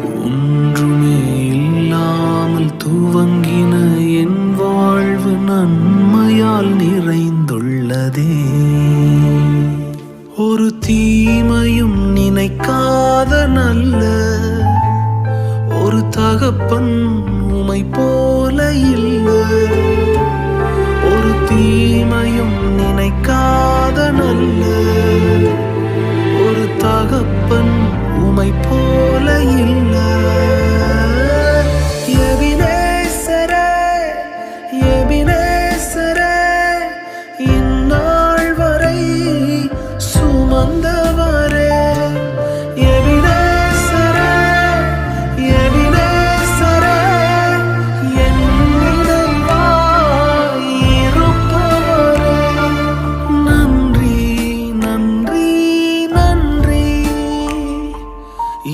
ஒன்றுமே இல்லாமல் துவங்கின என் வாழ்வு நன்மையால் நிறைந்துள்ளதே. ஒரு தீமையும் நினைக்காத நல்ல ஒரு தகப்பன் உமை போல இல்ல. ஒரு தீமையும் நினைக்காத நல்ல ஒரு தகப்பன் உமை போல இல்ல.